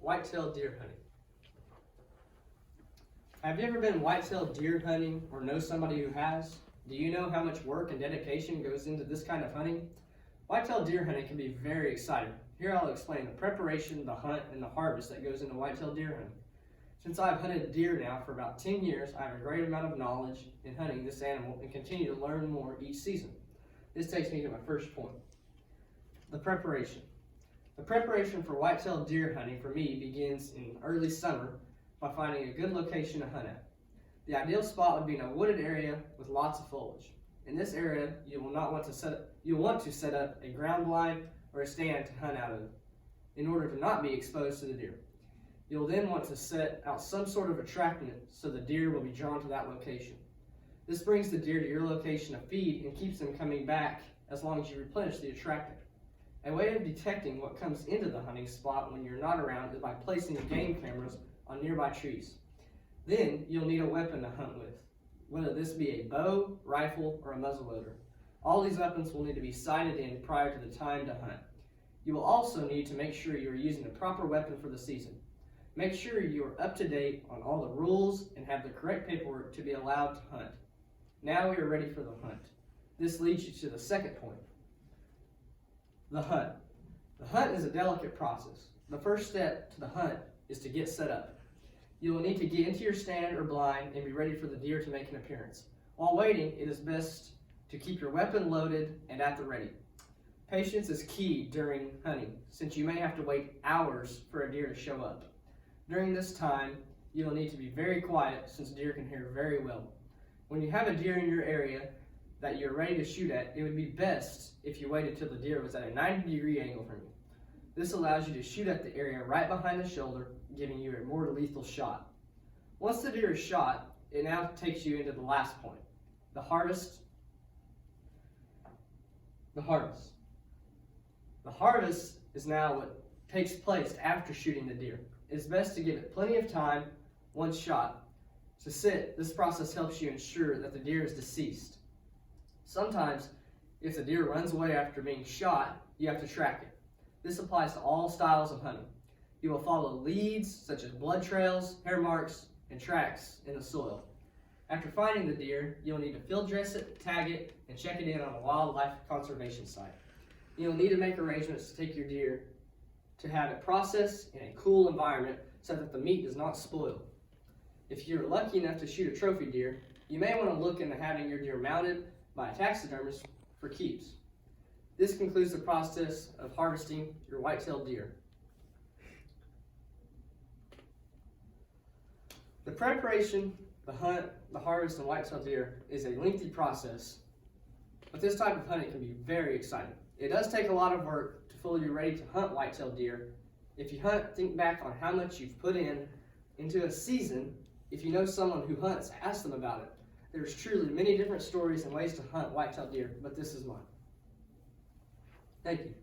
White-tailed deer hunting. Have you ever been white-tailed deer hunting or know somebody who has? Do you know how much work and dedication goes into this kind of hunting? White-tailed deer hunting can be very exciting. Here I'll explain the preparation, the hunt, and the harvest that goes into white-tailed deer hunting. Since I've hunted deer now for about 10 years, I have a great amount of knowledge in hunting this animal and continue to learn more each season. This takes me to my first point, the preparation. The preparation for white-tailed deer hunting for me begins in early summer by finding a good location to hunt at. The ideal spot would be in a wooded area with lots of foliage. In this area, you'll want to set up a ground blind or a stand to hunt out of in order to not be exposed to the deer. You'll then want to set out some sort of attractant so the deer will be drawn to that location. This brings the deer to your location to feed and keeps them coming back as long as you replenish the attractant. A way of detecting what comes into the hunting spot when you're not around is by placing game cameras on nearby trees. Then you'll need a weapon to hunt with, whether this be a bow, rifle, or a muzzleloader. All these weapons will need to be sighted in prior to the time to hunt. You will also need to make sure you are using the proper weapon for the season. Make sure you are up to date on all the rules and have the correct paperwork to be allowed to hunt. Now we are ready for the hunt. This leads you to the second point, the hunt. The hunt is a delicate process. The first step to the hunt is to get set up. You will need to get into your stand or blind and be ready for the deer to make an appearance. While waiting, it is best to keep your weapon loaded and at the ready. Patience is key during hunting, since you may have to wait hours for a deer to show up. During this time, you will need to be very quiet since deer can hear very well. When you have a deer in your area that you're ready to shoot at, it would be best if you waited till the deer was at a 90-degree angle from you. This allows you to shoot at the area right behind the shoulder, giving you a more lethal shot. Once the deer is shot, it now takes you into the last point, the harvest. The harvest is now what takes place after shooting the deer. It's best to give it plenty of time once shot to sit. This process helps you ensure that the deer is deceased. Sometimes, if the deer runs away after being shot, you have to track it. This applies to all styles of hunting. You will follow leads such as blood trails, hair marks, and tracks in the soil. After finding the deer, you'll need to field dress it, tag it, and check it in on a wildlife conservation site. You'll need to make arrangements to take your deer to have it processed in a cool environment so that the meat does not spoil. If you're lucky enough to shoot a trophy deer, you may want to look into having your deer mounted by a taxidermist for keeps. This concludes the process of harvesting your white-tailed deer. The preparation, the hunt, the harvest of white-tailed deer is a lengthy process, but this type of hunting can be very exciting. It does take a lot of work to fully be ready to hunt white-tailed deer. If you hunt, think back on how much you've put into a season. If you know someone who hunts, ask them about it. There's truly many different stories and ways to hunt white-tailed deer, but this is mine. Thank you.